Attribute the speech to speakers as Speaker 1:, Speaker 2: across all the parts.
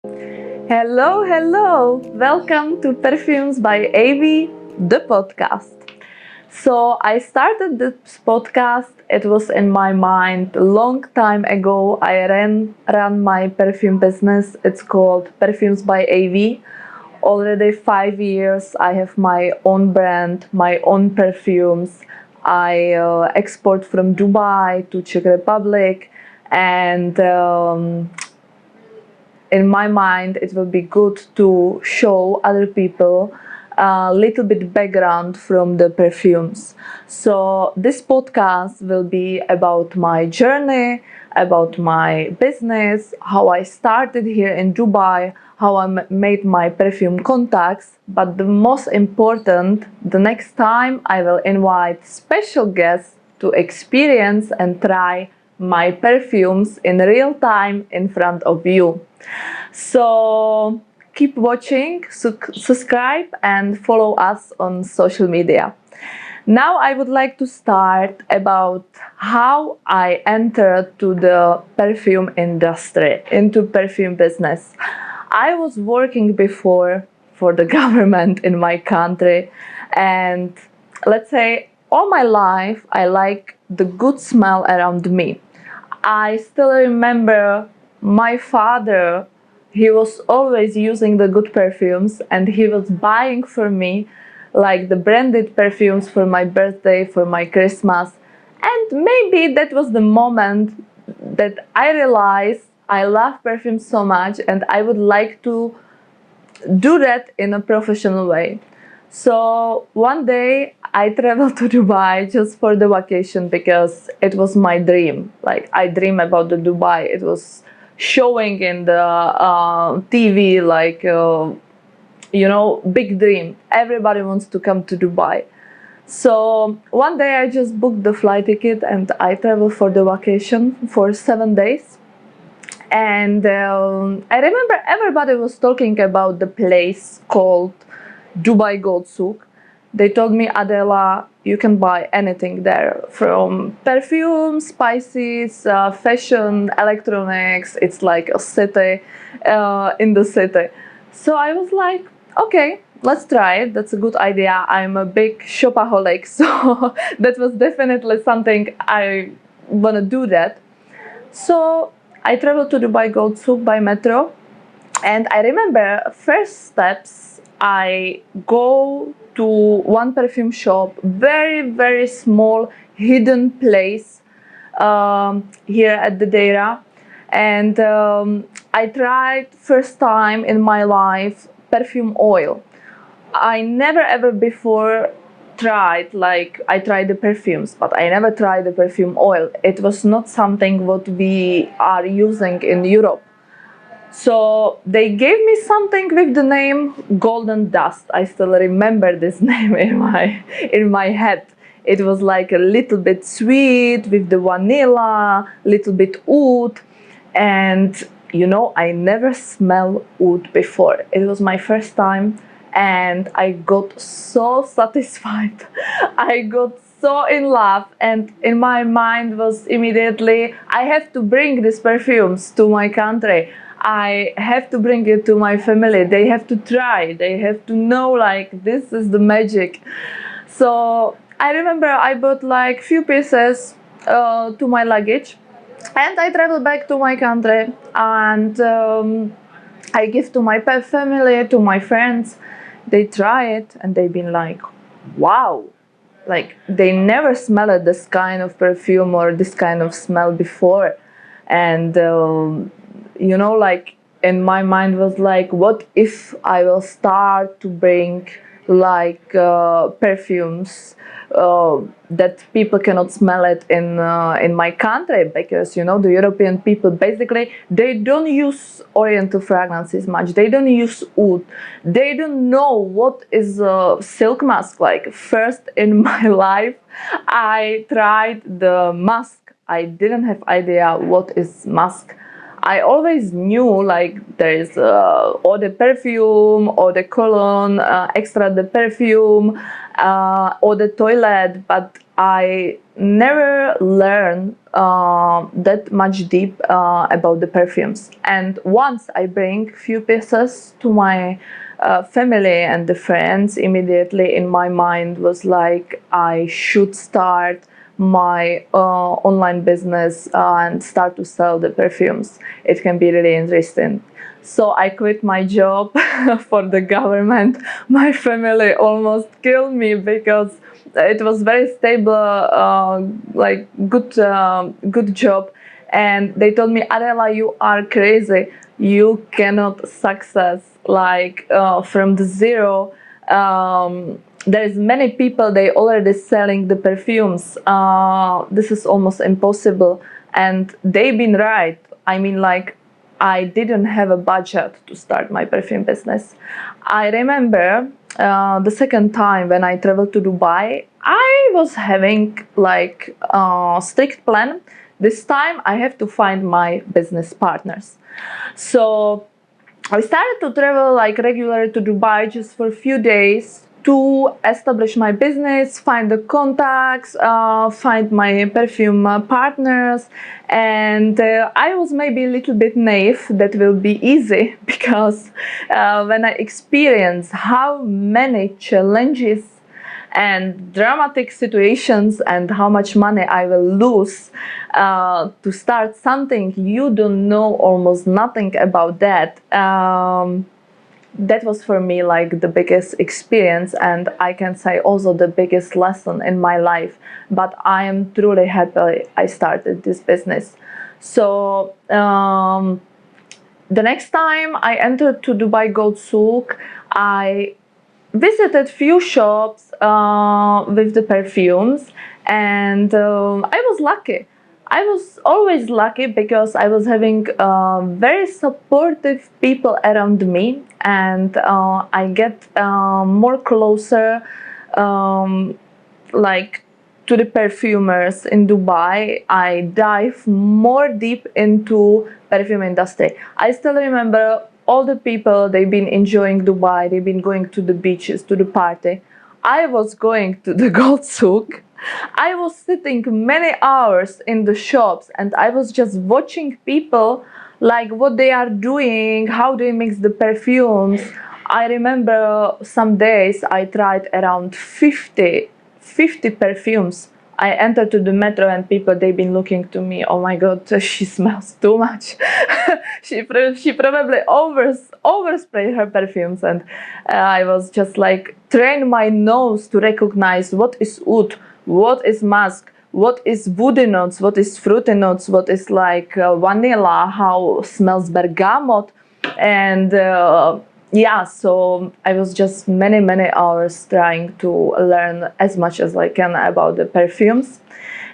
Speaker 1: Hello, hello! Welcome to Perfumes by Avi, the podcast. So, I started this podcast. It was in my mind a long time ago. I ran my perfume business. It's called Perfumes by Avi. Already 5 years, I have my own brand, my own perfumes. I export from Dubai to Czech Republic, and in my mind it will be good to show other people a little bit background from the perfumes. So this podcast will be about my journey, about my business, how I started here in Dubai, how I made my perfume contacts. But the most important, the next time I will invite special guests to experience and try my perfumes in real time in front of you. So keep watching, subscribe, and follow us on social media. Now I would like to start about how I entered to the perfume industry, into perfume business. I was working before for the government in my country, and let's say all my life I like the good smell around me. I still remember my father, he was always using the good perfumes and he was buying for me like the branded perfumes for my birthday, for my Christmas. And maybe that was the moment that I realized I love perfume so much and I would like to do that in a professional way. So one day I traveled to Dubai just for the vacation because it was my dream. Like I dream about the Dubai. It was showing in the TV, like big dream. Everybody wants to come to Dubai. So one day I just booked the flight ticket and I traveled for the vacation for 7 days. And I remember everybody was talking about the place called Dubai Gold Souk. They told me, Adela, you can buy anything there, from perfume, spices, fashion, electronics. It's like a city in the city. So I was like, okay, let's try it. That's a good idea. I'm a big shopaholic, so that was definitely something I want to do that. So I traveled to Dubai Gold Souk by metro, and I remember first steps. I go to one perfume shop, very very small hidden place here at the Deira, and I tried first time in my life perfume oil. I never ever before tried, like I tried the perfumes, but I never tried the perfume oil. It was not something what we are using in Europe. So they gave me something with the name Golden Dust. I still remember this name in my head. It was like a little bit sweet with the vanilla, little bit oud, and I never smelled oud before. It was my first time, and I got so satisfied. I got so in love, and in my mind was immediately, I have to bring these perfumes to my country. I have to bring it to my family. They have to try. They have to know, like, this is the magic. So I remember I bought like few pieces to my luggage, and I traveled back to my country, and I give to my family, to my friends. They try it and they've been like, wow, like they never smelled this kind of perfume or this kind of smell before. And like in my mind was like, what if I will start to bring like perfumes that people cannot smell it in my country, because the European people basically they don't use Oriental fragrances much. They don't use oud. They don't know what is a silk mask. Like first in my life, I tried the mask. I didn't have idea what is mask. I always knew like there is eau de perfume, eau de cologne, extra de perfume, eau de toilette, but I never learned that much deep about the perfumes. And once I bring few pieces to my family and the friends, immediately in my mind was like I should start my online business and start to sell the perfumes. It can be really interesting. So I quit my job for the government. My family almost killed me because it was very stable, like good job, and they told me, Adela, you are crazy. You cannot success like from the zero. There's many people they already selling the perfumes. This is almost impossible, and they've been right. I mean, like, I didn't have a budget to start my perfume business. I remember the second time when I traveled to Dubai, I was having like a strict plan. This time I have to find my business partners. So I started to travel like regularly to Dubai just for a few days to establish my business, find the contacts, find my perfume partners, and I was maybe a little bit naive that will be easy because when I experienced how many challenges and dramatic situations and how much money I will lose to start something you don't know almost nothing about that. That was for me like the biggest experience, and I can say also the biggest lesson in my life. But I am truly happy I started this business. So the next time I entered to Dubai Gold Souk, I visited few shops with the perfumes, and I was lucky. I was always lucky because I was having very supportive people around me, and I get more closer like to the perfumers in Dubai. I dive more deep into perfume industry. I still remember all the people they've been enjoying Dubai. They've been going to the beaches, to the party. I was going to the Gold Souk. I was sitting many hours in the shops, and I was just watching people like what they are doing, how they mix the perfumes. I remember some days I tried around 50 perfumes. I entered to the metro and people they've been looking to me. Oh my god, she smells too much. she probably oversprayed her perfumes, and I was just like train my nose to recognize what is oud, what is musk, what is woody notes, what is fruity notes, what is like vanilla, how smells bergamot, and yeah, so I was just many hours trying to learn as much as I can about the perfumes,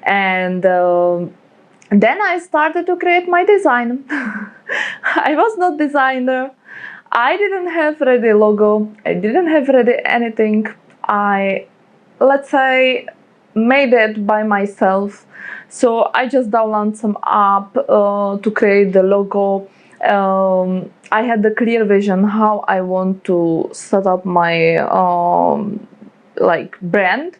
Speaker 1: and then I started to create my design. I was not designer. I didn't have ready logo. I didn't have ready anything. I, let's say, made it by myself. So I just downloaded some app to create the logo. I had the clear vision how I want to set up my like brand.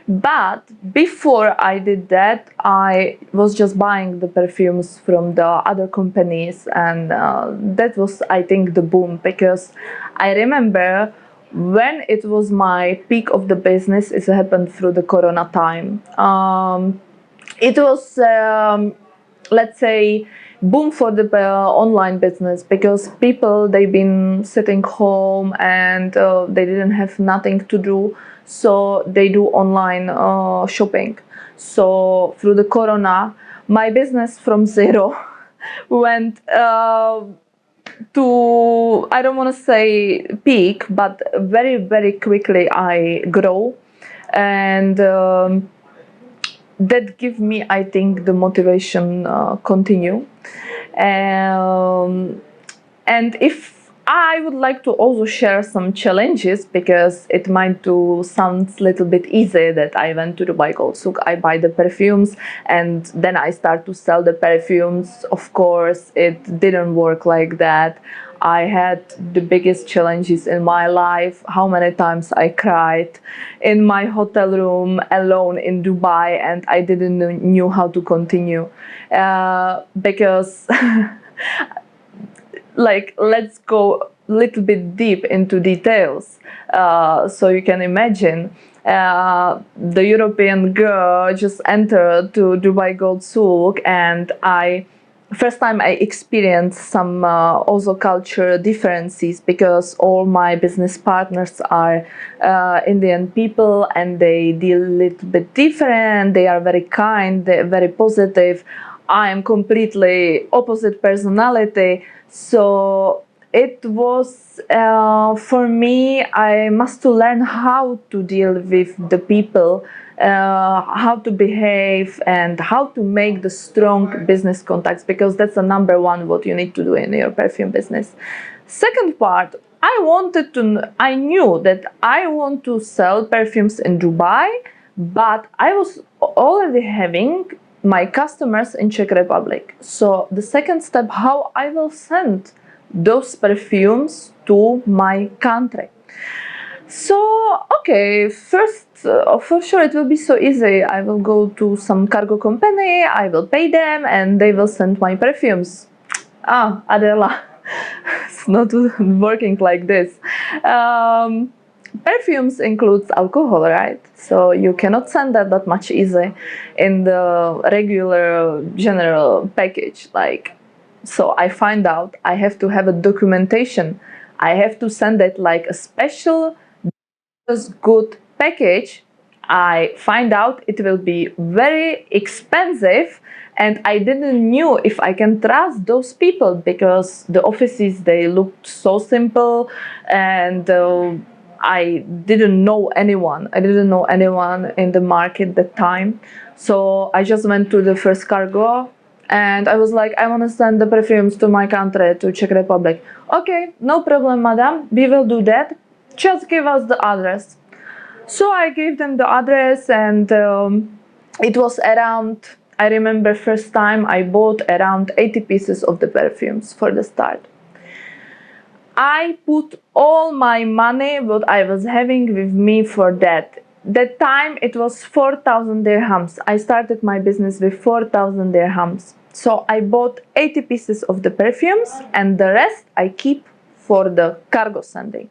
Speaker 1: But before I did that, I was just buying the perfumes from the other companies, and that was, I think, the boom, because I remember when it was my peak of the business, it happened through the Corona time. It was, let's say, boom for the online business, because people they've been sitting home and they didn't have nothing to do, so they do online shopping. So through the Corona, my business from zero went to, I don't want to say peak, but very quickly I grow, and that give me, I think, the motivation continue. And if I would like to also share some challenges, because it might sound a little bit easy that I went to Dubai Gold Souk, I buy the perfumes, and then I start to sell the perfumes. Of course, it didn't work like that. I had the biggest challenges in my life. How many times I cried in my hotel room alone in Dubai, and I didn't knew how to continue, because like, let's go a little bit deep into details, so you can imagine. The European girl just entered to Dubai Gold Souk, and first time I experienced some also culture differences, because all my business partners are Indian people, and they deal a little bit different. They are very kind, they're very positive. I am completely opposite personality. So it was, for me, I must to learn how to deal with the people, how to behave, and how to make the strong business contacts, because that's the number one what you need to do in your perfume business. Second part, I knew that I want to sell perfumes in Dubai, but I was already having my customers in Czech Republic. So the second step, how I will send those perfumes to my country. So, okay, first, for sure it will be so easy. I will go to some cargo company, I will pay them, and they will send my perfumes. Adela, it's not working like this. Perfumes includes alcohol, right? So you cannot send that much easy in the regular general package. So I find out I have to have a documentation. I have to send it like a special good package. I find out it will be very expensive, and I didn't knew if I can trust those people, because the offices, they looked so simple, and I didn't know anyone. I didn't know anyone in the market at that time. So I just went to the first cargo, and I was like, I want to send the perfumes to my country, to Czech Republic. Okay, no problem, madam, we will do that. Just give us the address. So I gave them the address, and it was around, I remember first time I bought around 80 pieces of the perfumes for the start. I put all my money what I was having with me for that. That time it was 4,000 dirhams. I started my business with 4,000 dirhams. So I bought 80 pieces of the perfumes, and the rest I keep for the cargo sending.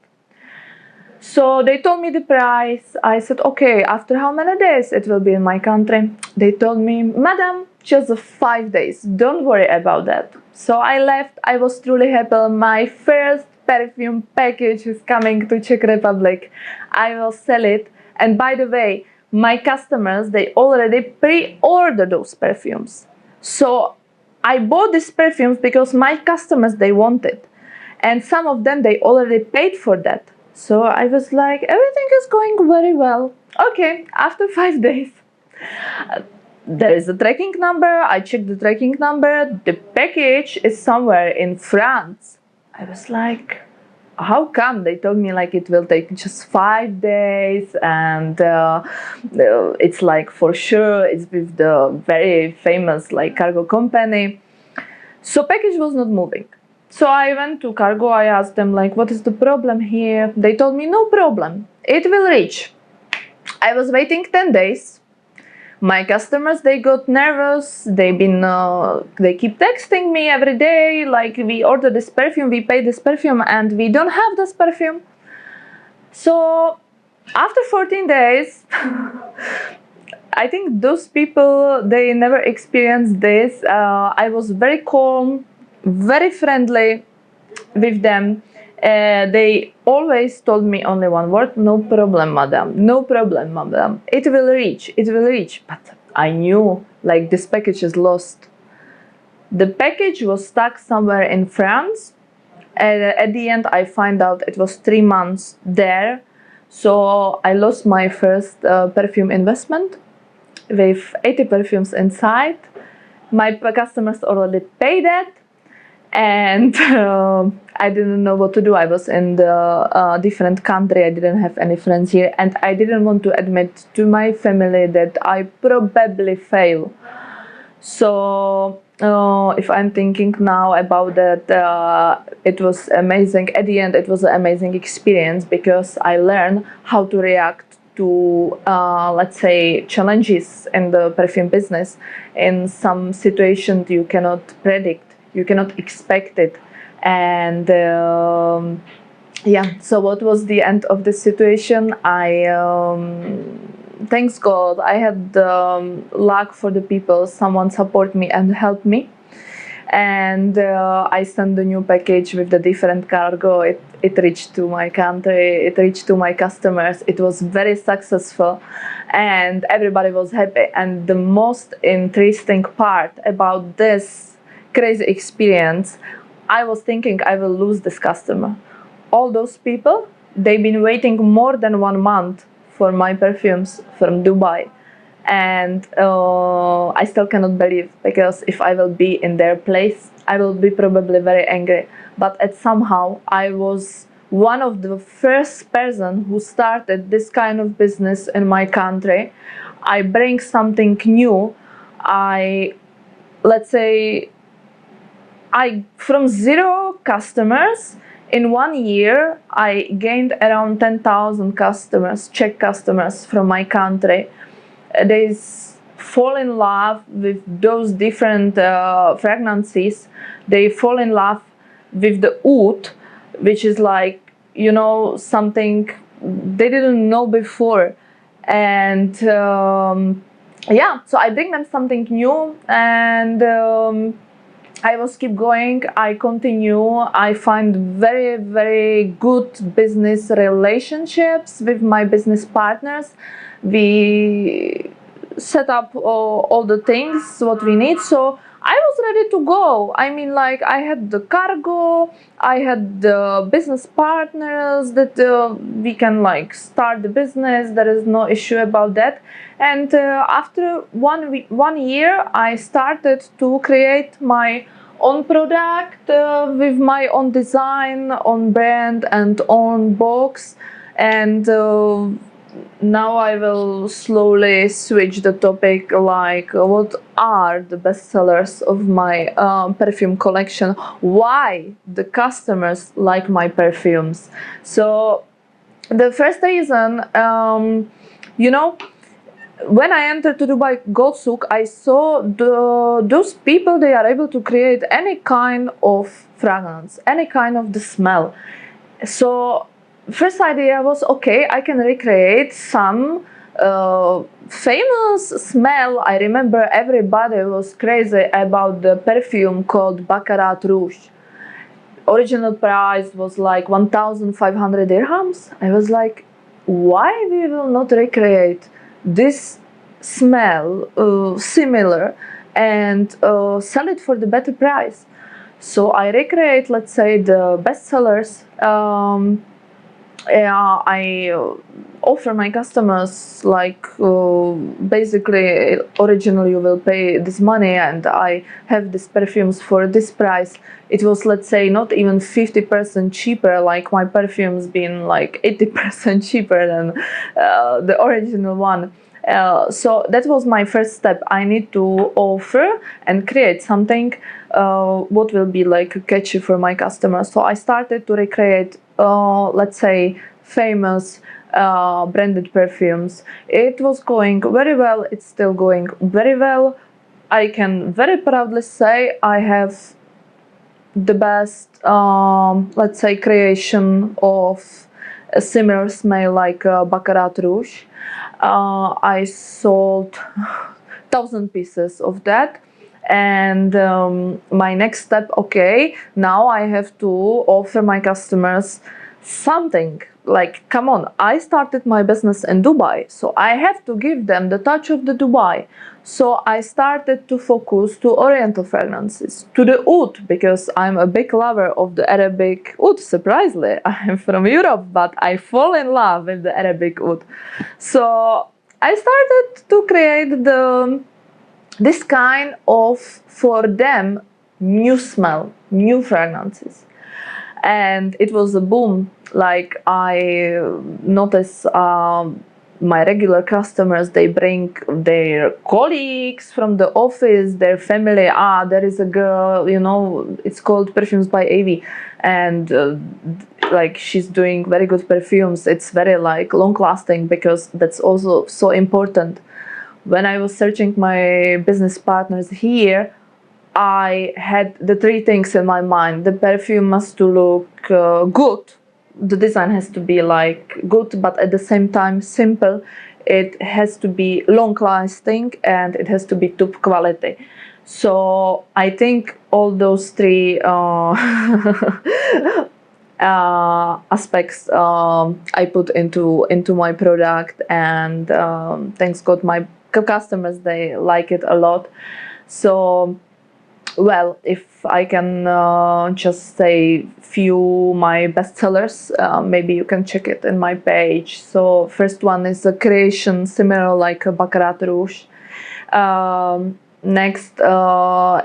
Speaker 1: So they told me the price. I said, okay, after how many days it will be in my country? They told me, madam, just 5 days. Don't worry about that. So I left. I was truly happy. My first perfume package is coming to Czech Republic. I will sell it. And by the way, my customers, they already pre-ordered those perfumes. So I bought these perfumes because my customers, they wanted. And some of them, they already paid for that. So I was like, everything is going very well. Okay, after 5 days, there is a tracking number. I checked the tracking number. The package is somewhere in France. I was like, how come? They told me like it will take just 5 days, and it's like for sure it's with the very famous like cargo company. So package was not moving. So I went to cargo, I asked them like, what is the problem here? They told me, no problem, it will reach. I was waiting 10 days. My customers, they got nervous. They keep texting me every day, like, we ordered this perfume, we paid this perfume, and we don't have this perfume. So after 14 days, I think those people, they never experienced this. I was very calm, very friendly with them. They always told me only one word: no problem, madam, no problem, madam. It will reach, it will reach. But I knew like this package is lost. The package was stuck somewhere in France. At the end, I find out it was 3 months there. So I lost my first perfume investment with 80 perfumes inside. My customers already paid it. and I didn't know what to do. I was in the different country. I didn't have any friends here, and I didn't want to admit to my family that I probably fail. So if I'm thinking now about that, it was amazing. At the end, it was an amazing experience because I learned how to react to, let's say, challenges in the perfume business. In some situations, you cannot predict, you cannot expect it, and yeah. So what was the end of the situation? I thanks God, I had luck for the people. Someone support me and help me, and I sent the new package with the different cargo. It reached to my country. It reached to my customers. It was very successful, and everybody was happy. And the most interesting part about this crazy experience, I was thinking I will lose this customer. All those people, they've been waiting more than 1 month for my perfumes from Dubai, and I still cannot believe, because if I will be in their place, I will be probably very angry. But at somehow I was one of the first person who started this kind of business in my country. I bring something new. I, let's say, I, from 0 customers, in 1 year I gained around 10,000 customers, Czech customers from my country. They fall in love with those different fragrances. They fall in love with the oud, which is like, something they didn't know before. And yeah, so I bring them something new, and I was keep going. I continue. I find very, very good business relationships with my business partners. We set up all the things what we need. So I was ready to go. I mean, like, I had the cargo, I had the business partners that we can like start the business. There is no issue about that. And after 1 year, I started to create my own product with my own design, own brand, and own box. And now I will slowly switch the topic, like what are the bestsellers of my perfume collection, why the customers like my perfumes. So the first reason, when I entered to Dubai Gold Souk, I saw those people, they are able to create any kind of fragrance, any kind of the smell. So first idea was, okay, I can recreate some famous smell. I remember everybody was crazy about the perfume called Baccarat Rouge. Original price was like 1,500 dirhams. I was like, why we will not recreate this smell similar and sell it for the better price? So I recreate, let's say, the bestsellers. I offer my customers, like, basically, originally you will pay this money and I have these perfumes for this price. It was, let's say, not even 50% cheaper, like my perfumes being like 80% cheaper than the original one. So that was my first step. I need to offer and create something what will be like catchy for my customers. So I started to recreate, let's say, famous branded perfumes. It was going very well. It's still going very well. I can very proudly say I have the best, let's say, creation of a similar smell like Baccarat Rouge. I sold 1,000 pieces of that. And my next step, okay, now I have to offer my customers something. Like, come on, I started my business in Dubai, so I have to give them the touch of the Dubai. So I started to focus to Oriental fragrances, to the oud, because I'm a big lover of the Arabic oud. Surprisingly, I'm from Europe, but I fall in love with the Arabic oud. So I started to create this kind of, for them, new smell, new fragrances. And it was a boom. Like, I notice my regular customers, they bring their colleagues from the office, their family. There is a girl, it's called Perfumes by Avi, and like, she's doing very good perfumes. It's very like long lasting, because that's also so important. When I was searching my business partners here, I had the three things in my mind. The perfume must to look good. The design has to be like good, but at the same time simple. It has to be long lasting, and it has to be top quality. So I think all those three aspects I put into my product, and thanks God, my customers, they like it a lot. So, well, if I can just say few my bestsellers, maybe you can check it in my page. So first one is a creation similar like a Baccarat Rouge. Next,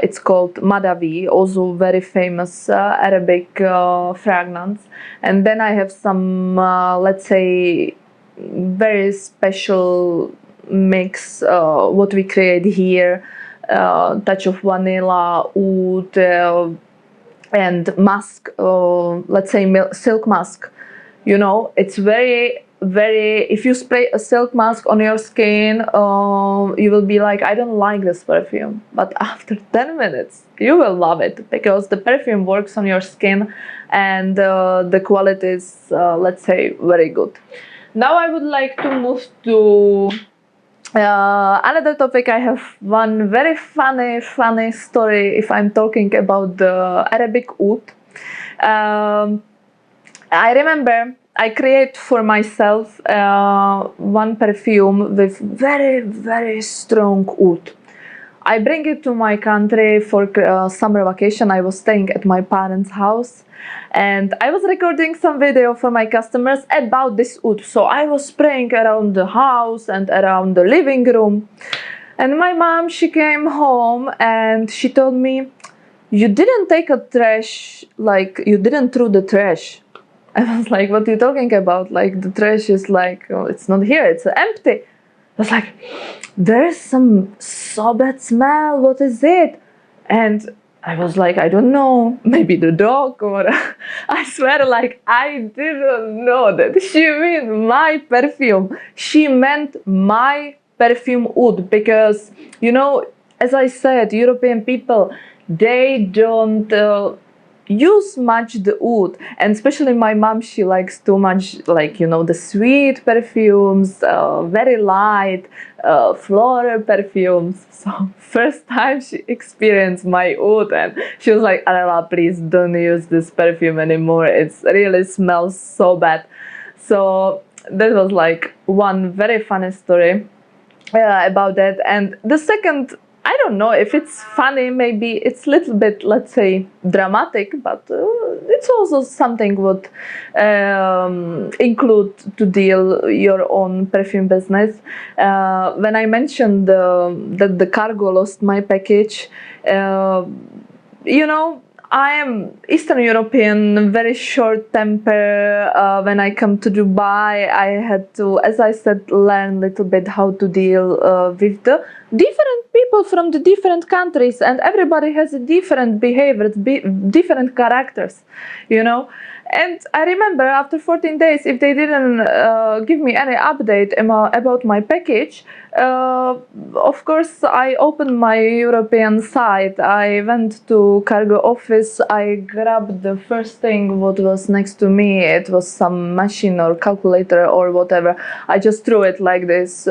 Speaker 1: it's called Madawi, also very famous Arabic fragrance. And then I have some, let's say, very special mix, what we create here. Touch of vanilla, oud, and musk, let's say silk musk. It's very, very, if you spray a silk mask on your skin, you will be like, I don't like this perfume. But after 10 minutes, you will love it, because the perfume works on your skin, and the quality is, let's say, very good. Now I would like to move to another topic. I have one very funny story if I'm talking about the Arabic oud. I remember I create for myself one perfume with very, very strong oud. I bring it to my country for summer vacation. I was staying at my parents' house, and I was recording some video for my customers about this oud. So I was spraying around the house and around the living room. And my mom, she came home and she told me, you didn't take a trash, like you didn't throw the trash. I was like, what are you talking about? Like, the trash is like, oh, it's not here, it's empty. I was like, there's some so bad smell, what is it? And I was like, I don't know, maybe the dog, or I swear, like, I didn't know that she meant my perfume. She meant my perfume oud, because, as I said, European people, they don't use much the oud, and especially my mom, she likes too much, like, the sweet perfumes, very light, floral perfumes. So first time she experienced my oud, and she was like, Adela, please don't use this perfume anymore, it really smells so bad. So that was like one very funny story about that. And the second, I don't know if it's funny, maybe it's a little bit, let's say, dramatic, but it's also something would include to deal your own perfume business. When I mentioned that the cargo lost my package, I am Eastern European, very short temper. When I come to Dubai, I had to, as I said, learn a little bit how to deal with the different people from the different countries, and everybody has a different behavior, different characters, And I remember after 14 days, if they didn't give me any update about my package, of course, I opened my European site. I went to cargo office. I grabbed the first thing what was next to me. It was some machine or calculator or whatever. I just threw it like this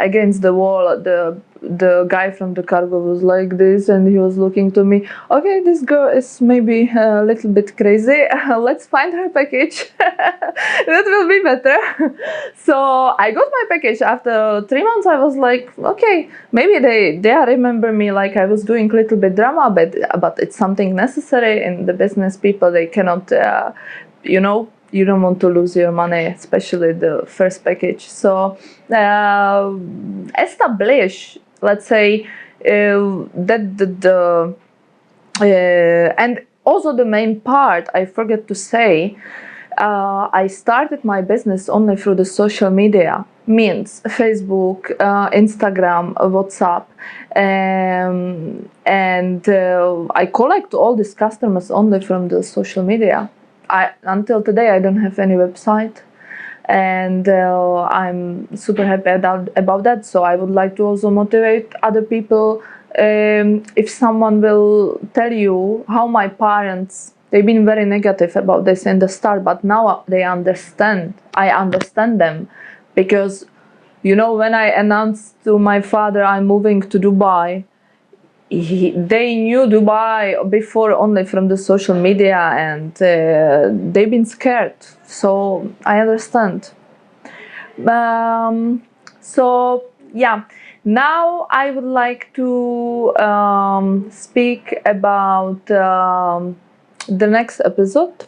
Speaker 1: against the wall. The guy from the cargo was like this, and he was looking to me. Okay, this girl is maybe a little bit crazy. Let's find her package. That will be better. So I got my package. After 3 months, I was like, okay, maybe they remember me like I was doing a little bit drama, but it's something necessary in the business. People, they cannot, you don't want to lose your money, especially the first package. So establish, let's say, that the And also the main part I forget to say, I started my business only through the social media, means Facebook, Instagram, WhatsApp, and I collect all these customers only from the social media. Until today I don't have any website, and I'm super happy about that. So I would like to also motivate other people. If someone will tell you how my parents, they've been very negative about this in the start, but now they understand. I understand them, because when I announced to my father I'm moving to Dubai, they knew Dubai before only from the social media, and they've been scared. So I understand. So yeah, now I would like to speak about the next episode.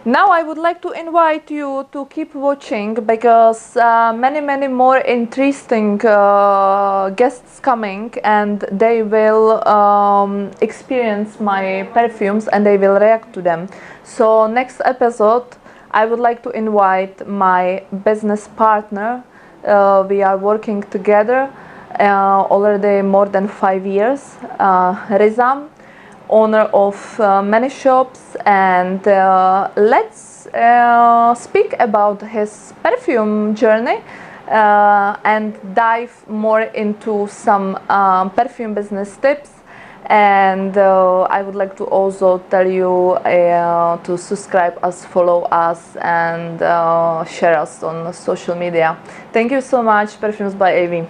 Speaker 1: Now I would like to invite you to keep watching, because many more interesting guests coming, and they will experience my perfumes and they will react to them. So next episode I would like to invite my business partner. We are working together already more than 5 years, Rizam, owner of many shops, and let's speak about his perfume journey and dive more into some perfume business tips. And I would like to also tell you to subscribe us, follow us, and share us on social media. Thank you so much. Perfumes by Avi.